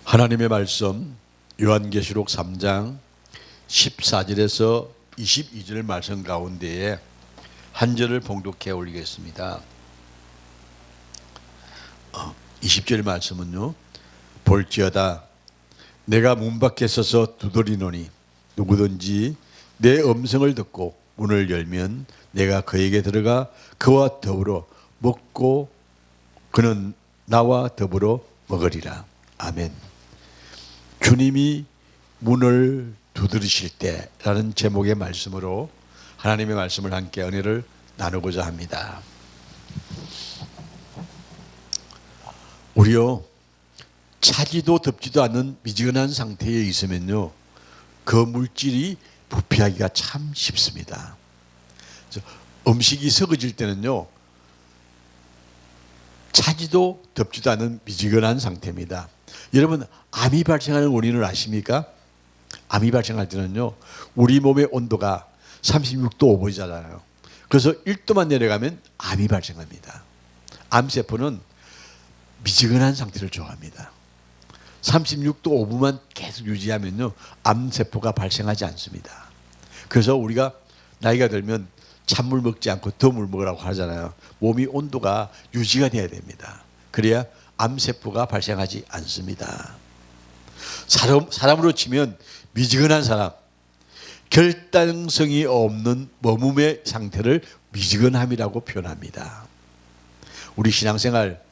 하나님의 말씀 요한계시록 3장 14절에서 22절 말씀 가운데에 한 절을 봉독해 올리겠습니다. 20절 말씀은요, 볼지어다 내가 문 밖에 서서 두드리노니 누구든지 내 음성을 듣고 문을 열면 내가 그에게 들어가 그와 더불어 먹고 그는 나와 더불어 먹으리라. 아멘. 주님이 문을 두드리실 때라는 제목의 말씀으로 하나님의 말씀을 함께 은혜를 나누고자 합니다. 우리요, 차지도 덥지도 않는 미지근한 상태에 있으면요, 그 물질이 부패하기가 참 쉽습니다. 음식이 썩어질 때는요, 차지도 덥지도 않은 미지근한 상태입니다. 여러분, 암이 발생하는 원인을 아십니까? 암이 발생할 때는요, 우리 몸의 온도가 36도 5분이잖아요. 그래서 1도만 내려가면 암이 발생합니다. 암세포는 미지근한 상태를 좋아합니다. 36도 5분만 계속 유지하면요, 암세포가 발생하지 않습니다. 그래서 우리가 나이가 들면 찬물 먹지 않고 더물 먹으라고 하잖아요. 몸이 온도가 유지가 돼야 됩니다. 그래야 암세포가 발생하지 않습니다. 사람으로 치면 미지근한 사람, 결단성이 없는 머금의 상태를 미지근함이라고 표현합니다. 우리 신앙생활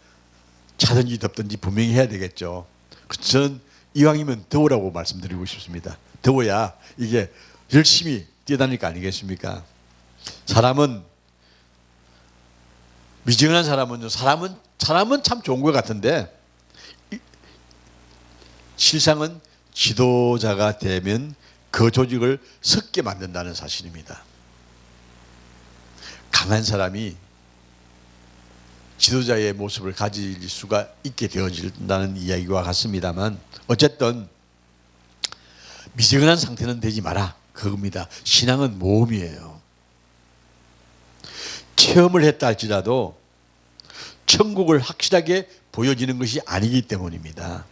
차든지 덥든지 분명히 해야 되겠죠. 저는 이왕이면 더우라고 말씀드리고 싶습니다. 더워야 이게 열심히 뛰어다닐 거 아니겠습니까? 사람은 미지근한 사람은요, 사람은 참 좋은 것 같은데 실상은 지도자가 되면 그 조직을 썩게 만든다는 사실입니다. 강한 사람이 지도자의 모습을 가질 수가 있게 되어진다는 이야기와 같습니다만, 어쨌든 미지근한 상태는 되지 마라, 그겁니다. 신앙은 모험이에요. 체험을 했다 할지라도 천국을 확실하게 보여지는 것이 아니기 때문입니다.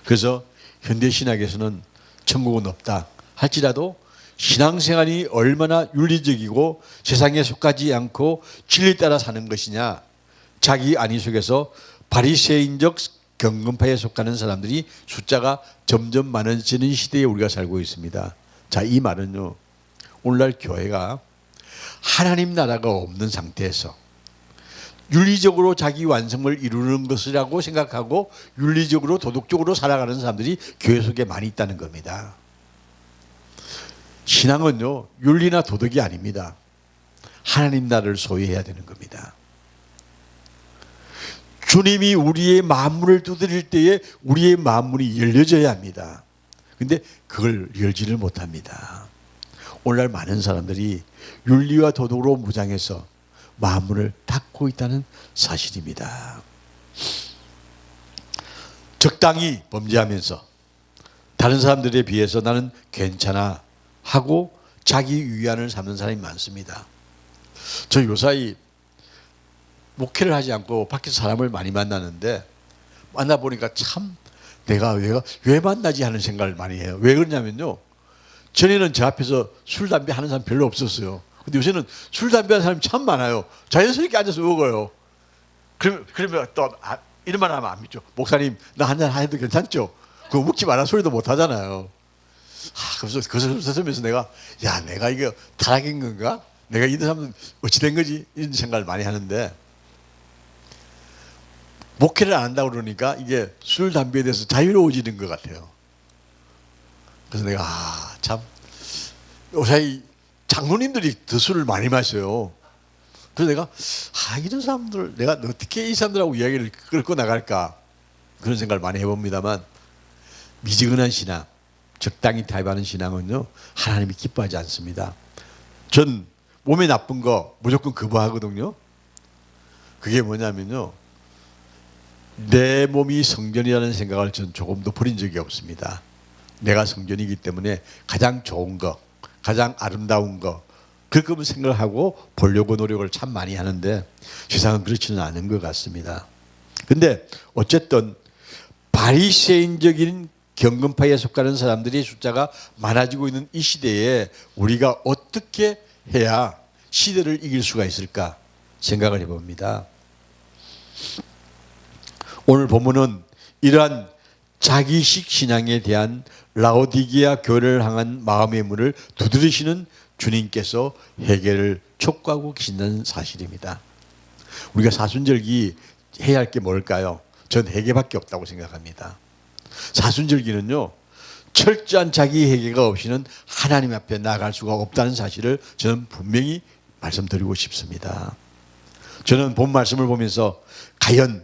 그래서 현대신학에서는 천국은 없다 할지라도 신앙생활이 얼마나 윤리적이고 세상에 속하지 않고 진리에 따라 사는 것이냐, 자기 안위 속에서 바리새인적 경건파에 속하는 사람들이 숫자가 점점 많아지는 시대에 우리가 살고 있습니다. 자, 이 말은요, 오늘날 교회가 하나님 나라가 없는 상태에서 윤리적으로 자기 완성을 이루는 것이라고 생각하고 윤리적으로 도덕적으로 살아가는 사람들이 교회 속에 많이 있다는 겁니다. 신앙은요, 윤리나 도덕이 아닙니다. 하나님 나라를 소유해야 되는 겁니다. 주님이 우리의 만문을 두드릴 때에 우리의 만문이 열려져야 합니다. 그런데 그걸 열지를 못합니다. 오늘날 많은 사람들이 윤리와 도덕으로 무장해서 만문을 닫고 있다는 사실입니다. 적당히 범죄하면서 다른 사람들에 비해서 나는 괜찮아 하고 자기 위안을 삼는 사람이 많습니다. 저 요사이 목회를 하지 않고 밖에서 사람을 많이 만나는데, 만나보니까 참 내가 왜 만나지 하는 생각을 많이 해요. 왜 그러냐면요, 전에는 제 앞에서 술, 담배 하는 사람 별로 없었어요. 근데 요새는 술, 담배 하는 사람이 참 많아요. 자연스럽게 앉아서 먹어요. 그러면 또 이런 말 하면 안 믿죠. 목사님, 나 한잔 해도 괜찮죠? 그거 묵지 마라 소리도 못 하잖아요. 그래서 그것을 쓰면서 내가 이거 타락인 건가? 내가 이 사람은 어찌 된 거지? 이런 생각을 많이 하는데, 목회를 안 한다고 그러니까 이게 술, 담배에 대해서 자유로워지는 것 같아요. 그래서 내가 참 요새 장로님들이 더 술을 많이 마셔요. 그래서 내가 이런 사람들 내가 어떻게 이 사람들하고 이야기를 끌고 나갈까, 그런 생각을 많이 해봅니다만, 미지근한 신앙, 적당히 타협하는 신앙은요, 하나님이 기뻐하지 않습니다. 전 몸에 나쁜 거 무조건 거부하거든요. 그게 뭐냐면요, 내 몸이 성전이라는 생각을 전 조금도 버린 적이 없습니다. 내가 성전이기 때문에 가장 좋은 거, 가장 아름다운 거, 그걸 생각하고 보려고 노력을 참 많이 하는데 세상은 그렇지는 않은 것 같습니다. 근데 어쨌든 바리새인적인 경건파에 속하는 사람들이 숫자가 많아지고 있는 이 시대에 우리가 어떻게 해야 시대를 이길 수가 있을까 생각을 해봅니다. 오늘 본문은 이러한 자기식 신앙에 대한 라오디게아 교회를 향한 마음의 문을 두드리시는 주님께서 해결을 촉구하고 계신다는 사실입니다. 우리가 사순절기 해야 할 게 뭘까요? 전 회개밖에 없다고 생각합니다. 사순절기는요, 철저한 자기 회개가 없이는 하나님 앞에 나아갈 수가 없다는 사실을 저는 분명히 말씀드리고 싶습니다. 저는 본 말씀을 보면서 과연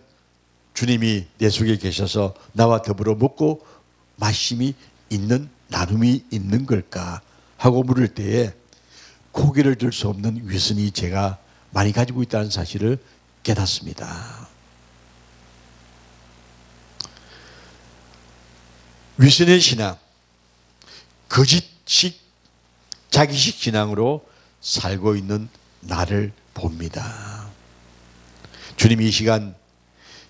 주님이 내 속에 계셔서 나와 더불어 먹고 마심이 있는, 나눔이 있는 걸까 하고 물을 때에 고개를 들 수 없는 위선이 제가 많이 가지고 있다는 사실을 깨닫습니다. 위선의 신앙, 거짓식, 자기식 신앙으로 살고 있는 나를 봅니다. 주님이 이 시간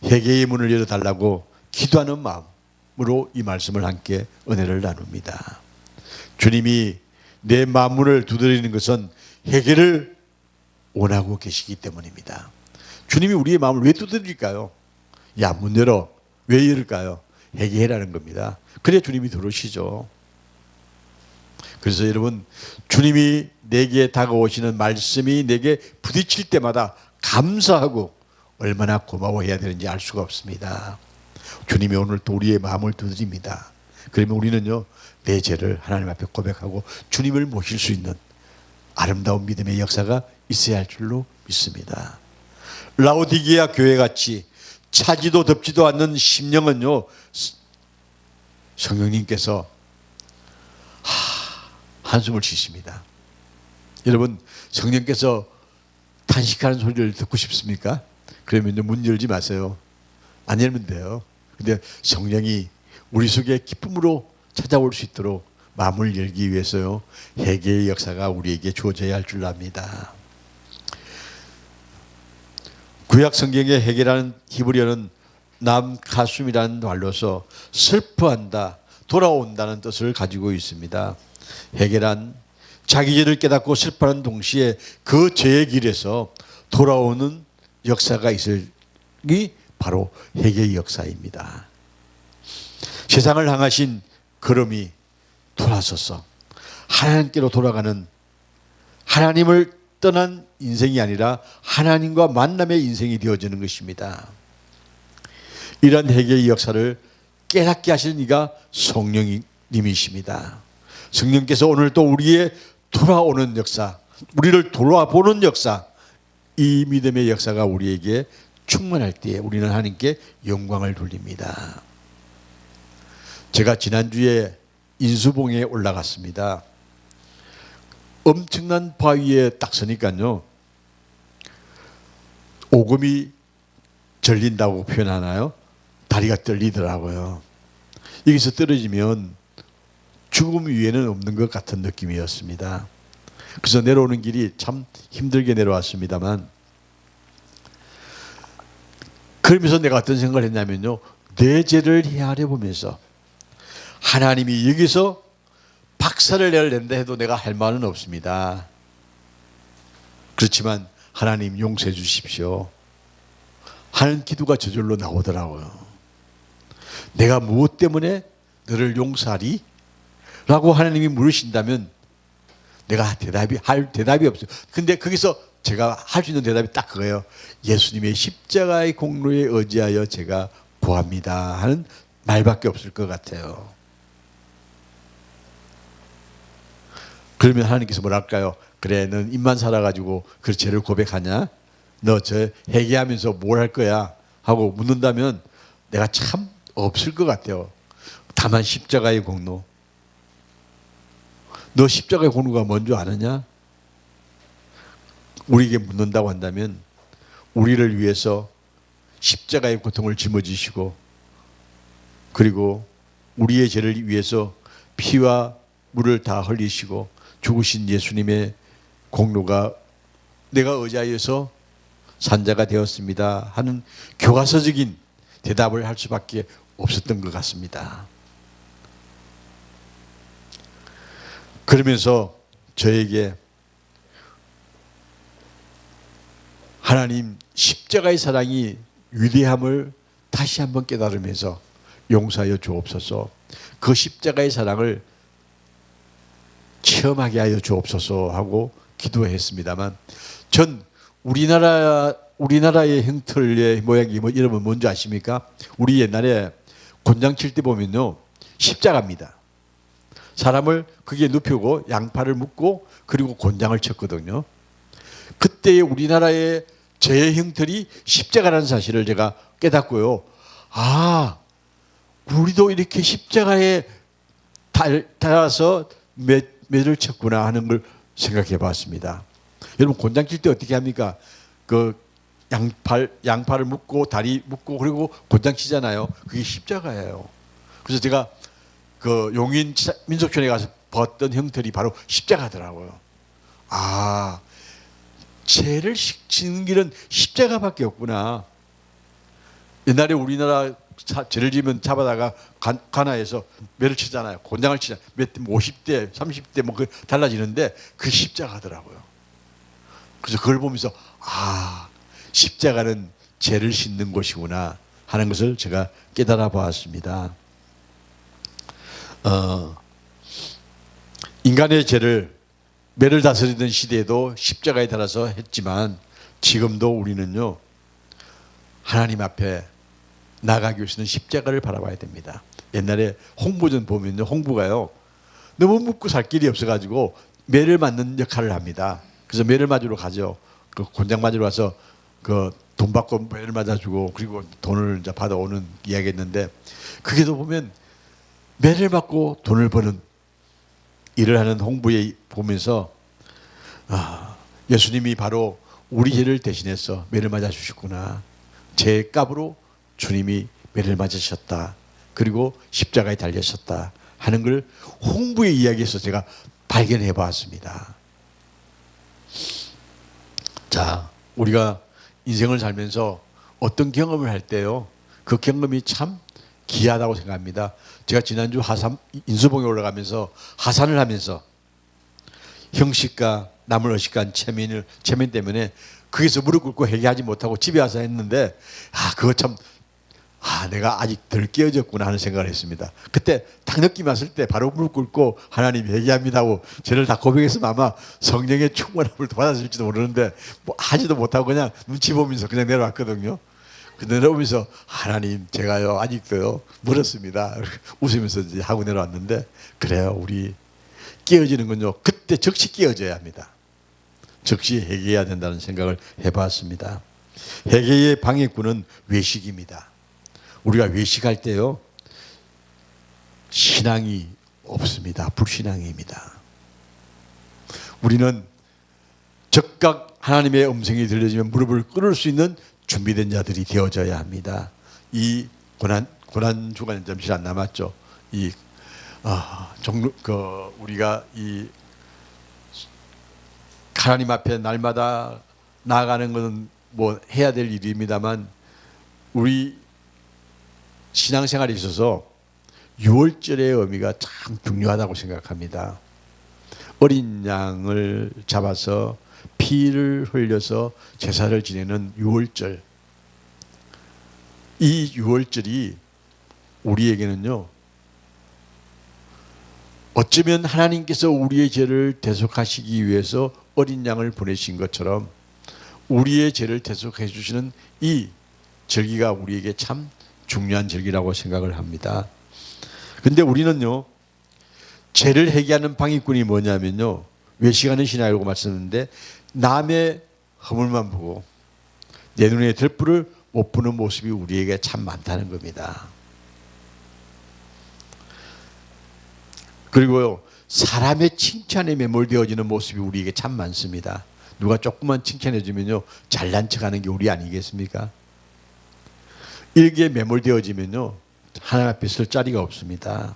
회개의 문을 열어달라고 기도하는 마음으로 이 말씀을 함께 은혜를 나눕니다. 주님이 내 마음문을 두드리는 것은 회개를 원하고 계시기 때문입니다. 주님이 우리의 마음을 왜 두드릴까요? 야, 문 열어. 왜 열을까요? 회개해라는 겁니다. 그래야 주님이 들어오시죠. 그래서 여러분, 주님이 내게 다가오시는 말씀이 내게 부딪힐 때마다 감사하고 얼마나 고마워해야 되는지 알 수가 없습니다. 주님이 오늘 또 우리의 마음을 두드립니다. 그러면 우리는요, 내 죄를 하나님 앞에 고백하고 주님을 모실 수 있는 아름다운 믿음의 역사가 있어야 할 줄로 믿습니다. 라오디게아 교회같이 차지도 덥지도 않는 심령은요, 성령님께서 한숨을 쉬십니다. 여러분, 성령께서 탄식하는 소리를 듣고 싶습니까? 그러면 문 열지 마세요. 안 열면 돼요. 근데 성령이 우리 속에 기쁨으로 찾아올 수 있도록 마음을 열기 위해서요, 회개의 역사가 우리에게 주어져야 할 줄 압니다. 구약 성경의 회개라는 히브리어는 남카숨이라는 말로서 슬퍼한다, 돌아온다는 뜻을 가지고 있습니다. 회개란 자기 죄를 깨닫고 슬퍼하는 동시에 그 죄의 길에서 돌아오는 역사가 있으니 바로 회개의 역사입니다. 세상을 향하신 걸음이 돌아서서 하나님께로 돌아가는, 하나님을 떠난 인생이 아니라 하나님과 만남의 인생이 되어지는 것입니다. 이런 회개의 역사를 깨닫게 하시는 이가 성령님이십니다. 성령께서 오늘 또 우리의 돌아오는 역사, 우리를 돌아보는 역사, 이 믿음의 역사가 우리에게 충만할 때에 우리는 하나님께 영광을 돌립니다. 제가 지난주에 인수봉에 올라갔습니다. 엄청난 바위에 딱 서니까요, 오금이 절린다고 표현하나요? 다리가 떨리더라고요. 여기서 떨어지면 죽음 위에는 없는 것 같은 느낌이었습니다. 그래서 내려오는 길이 참 힘들게 내려왔습니다만, 그러면서 내가 어떤 생각을 했냐면요, 내 죄를 헤아려 보면서 하나님이 여기서 박살을 내야 해도 내가 할 말은 없습니다. 그렇지만 하나님 용서해 주십시오 하는 기도가 저절로 나오더라고요. 내가 무엇 때문에 너를 용서하리? 라고 하나님이 물으신다면 내가 할 대답이 없어요. 근데 거기서 제가 할 수 있는 대답이 딱 그거예요. 예수님의 십자가의 공로에 의지하여 제가 구합니다 하는 말밖에 없을 것 같아요. 그러면 하나님께서 뭐랄까요? 그래, 넌 입만 살아가지고 그 죄를 고백하냐? 너 저 회개하면서 뭘 할 거야? 하고 묻는다면 내가 참 없을 것 같아요. 다만 십자가의 공로. 너 십자가의 공로가 뭔 줄 아느냐? 우리에게 묻는다고 한다면 우리를 위해서 십자가의 고통을 짊어지시고, 그리고 우리의 죄를 위해서 피와 물을 다 흘리시고 죽으신 예수님의 공로가 내가 의지하여서 산자가 되었습니다 하는 교과서적인 대답을 할 수밖에 없었던 것 같습니다. 그러면서 저에게 하나님 십자가의 사랑이 위대함을 다시 한번 깨달으면서 용서하여 주옵소서, 그 십자가의 사랑을 체험하게 하여 주옵소서 하고 기도했습니다만, 전 우리나라의 형틀의 모양이 여러분 뭔지 아십니까? 우리 옛날에 곤장 칠 때 보면요, 십자가입니다. 사람을 거기에 눕히고 양팔을 묶고 그리고 곤장을 쳤거든요. 그때의 우리나라의 제 형틀이 십자가라는 사실을 제가 깨닫고요. 아, 우리도 이렇게 십자가에 달아서 매를 쳤구나 하는 걸 생각해 봤습니다. 여러분 곤장 칠 때 어떻게 합니까? 그 양팔을 묶고 다리 묶고 그리고 곤장 치잖아요. 그게 십자가예요. 그래서 제가 그 용인 민속촌에 가서 봤던 형틀이 바로 십자가더라고요. 아, 죄를 지는 길은 십자가밖에 없구나. 옛날에 우리나라 죄를 지면 잡아다가 관아에서 매를 치잖아요. 곤장을 치잖아요. 몇 50대, 30대 뭐 그 달라지는데 그 십자가더라고요. 그래서 그걸 보면서 아, 십자가는 죄를 씻는 곳이구나 하는 것을 제가 깨달아 보았습니다. 인간의 죄를 매를 다스리던 시대에도 십자가에 달아서 했지만 지금도 우리는요, 하나님 앞에 나가기 위해서는 십자가를 바라봐야 됩니다. 옛날에 홍보전 보면요, 홍보가요 너무 묻고 살 길이 없어가지고 매를 맞는 역할을 합니다. 그래서 매를 맞으러 가죠. 그 곤장 맞으러 가서 그 돈 받고 매를 맞아주고 그리고 돈을 이제 받아오는 이야기했는데, 그게도 보면 매를 맞고 돈을 버는 일을 하는 홍보에 보면서 아, 예수님이 바로 우리 죄를 대신해서 매를 맞아 주셨구나. 제 값으로 주님이 매를 맞으셨다. 그리고 십자가에 달리셨다 하는 걸 홍보의 이야기에서 제가 발견해 보았습니다. 자, 우리가 인생을 살면서 어떤 경험을 할 때요, 그 경험이 참 귀하다고 생각합니다. 제가 지난주 인수봉에 올라가면서 하산을 하면서 형식과 남을 의식한 체면 때문에 거기서 무릎 꿇고 회개하지 못하고 집에 와서 했는데, 아, 그거 참, 아, 내가 아직 덜 깨어졌구나 하는 생각을 했습니다. 그때 딱 느낌 왔을 때 바로 무릎 꿇고 하나님 회개합니다 하고 죄를 다 고백했으면 아마 성령의 충만함을 받았을지도 모르는데 뭐 하지도 못하고 그냥 눈치 보면서 그냥 내려왔거든요. 그 내려오면서 하나님 제가요 아직도요 멀었습니다 웃으면서 이제 하고 내려왔는데, 그래요, 우리 깨어지는 건요 그때 즉시 깨어져야 합니다. 즉시 회개해야 된다는 생각을 해봤습니다. 회개의 방해꾼은 외식입니다. 우리가 외식할 때요 신앙이 없습니다. 불신앙입니다. 우리는 즉각 하나님의 음성이 들려지면 무릎을 꿇을 수 있는 준비된 자들이 되어져야 합니다. 이 고난 주간 잠시 안 남았죠. 우리가 이 하나님 앞에 날마다 나아가는 것은 뭐 해야 될 일입니다만, 우리 신앙생활에 있어서 유월절의 의미가 참 중요하다고 생각합니다. 어린 양을 잡아서 피를 흘려서 제사를 지내는 유월절, 이 유월절이 우리에게는요 어쩌면 하나님께서 우리의 죄를 대속하시기 위해서 어린 양을 보내신 것처럼 우리의 죄를 대속해 주시는 이 절기가 우리에게 참 중요한 절기라고 생각을 합니다. 근데 우리는요 죄를 해결하는 방해꾼이 뭐냐면요, 외식하는 신앙이라고 말씀했는데 남의 허물만 보고 내 눈에 들불을 못 보는 모습이 우리에게 참 많다는 겁니다. 그리고요 사람의 칭찬에 매몰되어지는 모습이 우리에게 참 많습니다. 누가 조금만 칭찬해 주면요 잘난 척하는 게 우리 아니겠습니까? 일기에 매몰되어지면요 하나님 앞에 설 자리가 없습니다.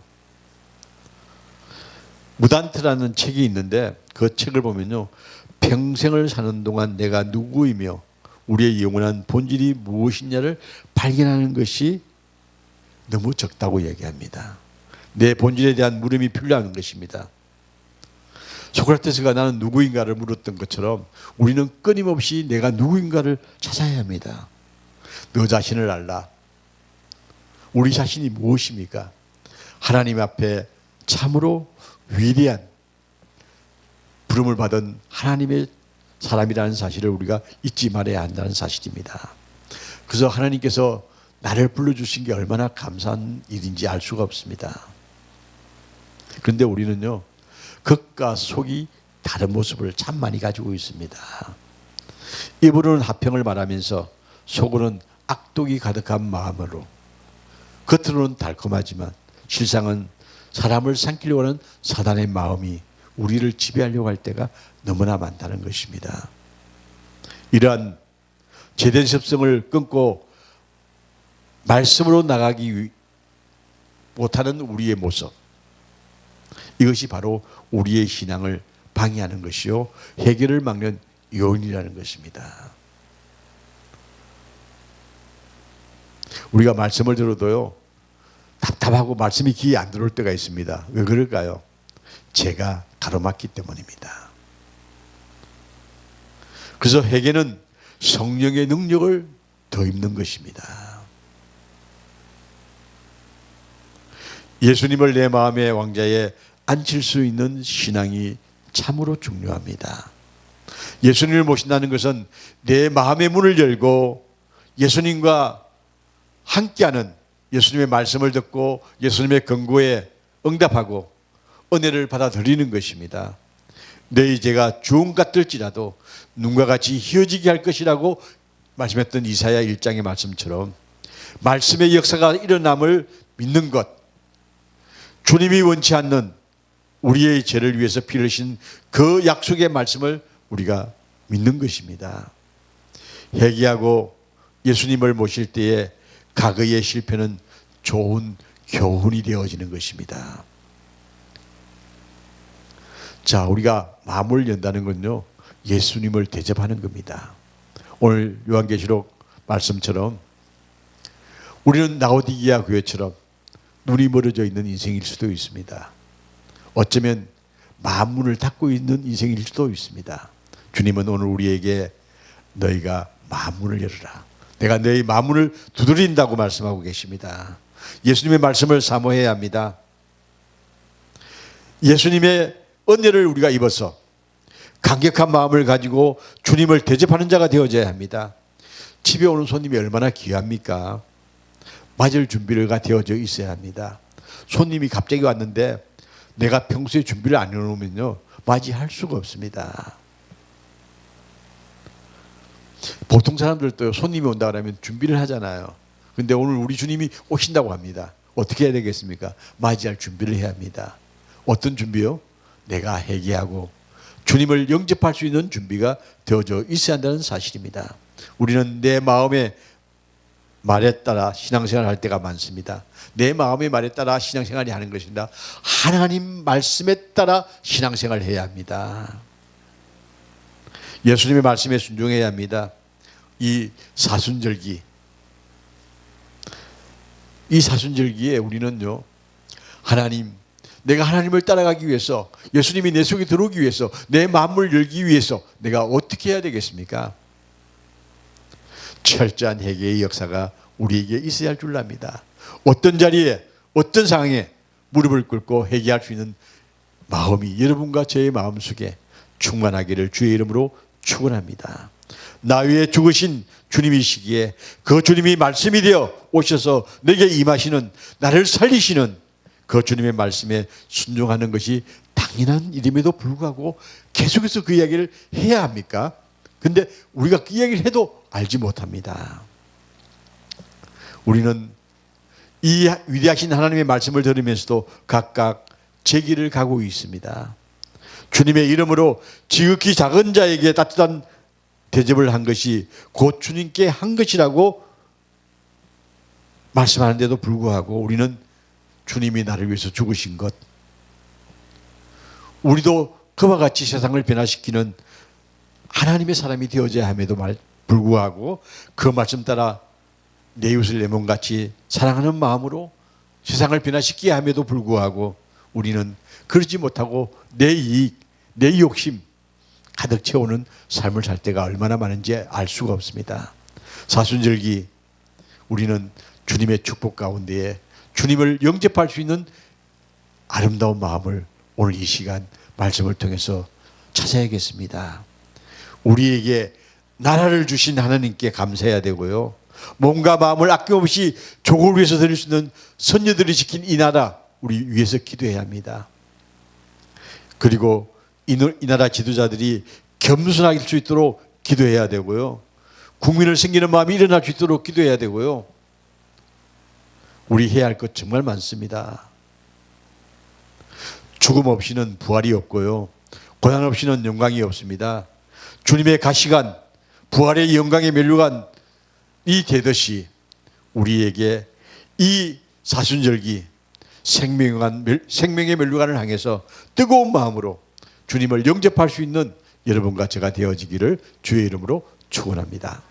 무단트라는 책이 있는데 그 책을 보면요 평생을 사는 동안 내가 누구이며 우리의 영원한 본질이 무엇이냐를 발견하는 것이 너무 적다고 얘기합니다. 내 본질에 대한 물음이 필요한 것입니다. 소크라테스가 나는 누구인가를 물었던 것처럼 우리는 끊임없이 내가 누구인가를 찾아야 합니다. 너 자신을 알라. 우리 자신이 무엇입니까? 하나님 앞에 참으로 위대한 부름을 받은 하나님의 사람이라는 사실을 우리가 잊지 말아야 한다는 사실입니다. 그래서 하나님께서 나를 불러주신 게 얼마나 감사한 일인지 알 수가 없습니다. 그런데 우리는요, 겉과 속이 다른 모습을 참 많이 가지고 있습니다. 입으로는 화평을 말하면서 속으로는 악독이 가득한 마음으로, 겉으로는 달콤하지만 실상은 사람을 삼키려고 하는 사단의 마음이 우리를 지배하려고 할 때가 너무나 많다는 것입니다. 이러한 제된 습성을 끊고 말씀으로 나가기 못하는 우리의 모습, 이것이 바로 우리의 신앙을 방해하는 것이요, 해결을 막는 요인이라는 것입니다. 우리가 말씀을 들어도요, 답답하고 말씀이 귀에 안 들어올 때가 있습니다. 왜 그럴까요? 제가 가로막기 때문입니다. 그래서 회개는 성령의 능력을 더 입는 것입니다. 예수님을 내 마음의 왕자에 앉힐 수 있는 신앙이 참으로 중요합니다. 예수님을 모신다는 것은 내 마음의 문을 열고 예수님과 함께하는, 예수님의 말씀을 듣고 예수님의 권고에 응답하고 은혜를 받아들이는 것입니다. 너희 죄가 주홍 같을지라도 눈과 같이 희어지게 할 것이라고 말씀했던 이사야 1장의 말씀처럼 말씀의 역사가 일어남을 믿는 것, 주님이 원치 않는 우리의 죄를 위해서 피를 흘리신 그 약속의 말씀을 우리가 믿는 것입니다. 회개하고 예수님을 모실 때에 과거의 실패는 좋은 교훈이 되어지는 것입니다. 자, 우리가 마음을 연다는 건요, 예수님을 대접하는 겁니다. 오늘 요한계시록 말씀처럼 우리는 라오디게아 교회처럼 눈이 멀어져 있는 인생일 수도 있습니다. 어쩌면 마음문을 닫고 있는 인생일 수도 있습니다. 주님은 오늘 우리에게 너희가 마음문을 열어라, 내가 너희 마음문을 두드린다고 말씀하고 계십니다. 예수님의 말씀을 사모해야 합니다. 예수님의 은혜를 우리가 입어서 강력한 마음을 가지고 주님을 대접하는 자가 되어져야 합니다. 집에 오는 손님이 얼마나 귀합니까? 맞을 준비가 되어져 있어야 합니다. 손님이 갑자기 왔는데 내가 평소에 준비를 안 해놓으면요, 맞이할 수가 없습니다. 보통 사람들도 손님이 온다 그러면 준비를 하잖아요. 근데 오늘 우리 주님이 오신다고 합니다. 어떻게 해야 되겠습니까? 맞이할 준비를 해야 합니다. 어떤 준비요? 내가 회개하고 주님을 영접할 수 있는 준비가 되어져 있어야 한다는 사실입니다. 우리는 내 마음의 말에 따라 신앙생활을 할 때가 많습니다. 내 마음의 말에 따라 신앙생활이 하는 것입니다. 하나님 말씀에 따라 신앙생활을 해야 합니다. 예수님의 말씀에 순종해야 합니다. 이 사순절기에 우리는요, 하나님, 내가 하나님을 따라가기 위해서, 예수님이 내 속에 들어오기 위해서, 내 마음을 열기 위해서 내가 어떻게 해야 되겠습니까? 철저한 회개의 역사가 우리에게 있어야 할 줄 압니다. 어떤 자리에, 어떤 상황에 무릎을 꿇고 회개할 수 있는 마음이 여러분과 저의 마음속에 충만하기를 주의 이름으로 축원합니다. 나 위에 죽으신 주님이시기에 그 주님이 말씀이 되어 오셔서 내게 임하시는, 나를 살리시는 그 주님의 말씀에 순종하는 것이 당연한 일임에도 불구하고 계속해서 그 이야기를 해야 합니까? 근데 우리가 그 이야기를 해도 알지 못합니다. 우리는 이 위대하신 하나님의 말씀을 들으면서도 각각 제 길을 가고 있습니다. 주님의 이름으로 지극히 작은 자에게 따뜻한 대접을 한 것이 곧 주님께 한 것이라고 말씀하는데도 불구하고 우리는 주님이 나를 위해서 죽으신 것, 우리도 그와 같이 세상을 변화시키는 하나님의 사람이 되어져야 함에도 불구하고 그 말씀 따라 내 이웃을 내 몸같이 사랑하는 마음으로 세상을 변화시키게 함에도 불구하고 우리는 그러지 못하고 내 이익, 내 욕심 가득 채우는 삶을 살 때가 얼마나 많은지 알 수가 없습니다. 사순절기 우리는 주님의 축복 가운데에 주님을 영접할 수 있는 아름다운 마음을 오늘 이 시간 말씀을 통해서 찾아야겠습니다. 우리에게 나라를 주신 하나님께 감사해야 되고요. 몸과 마음을 아낌없이 족을 위해서 드릴 수 있는 선녀들이 지킨 이 나라 우리 위해서 기도해야 합니다. 그리고 이 나라 지도자들이 겸손할 수 있도록 기도해야 되고요. 국민을 섬기는 마음이 일어날 수 있도록 기도해야 되고요. 우리 해야 할 것 정말 많습니다. 죽음 없이는 부활이 없고요. 고난 없이는 영광이 없습니다. 주님의 가시관, 부활의 영광의 면류관이 되듯이 우리에게 이 사순절기 생명의 면류관을 향해서 뜨거운 마음으로 주님을 영접할 수 있는 여러분과 제가 되어지기를 주의 이름으로 축원합니다.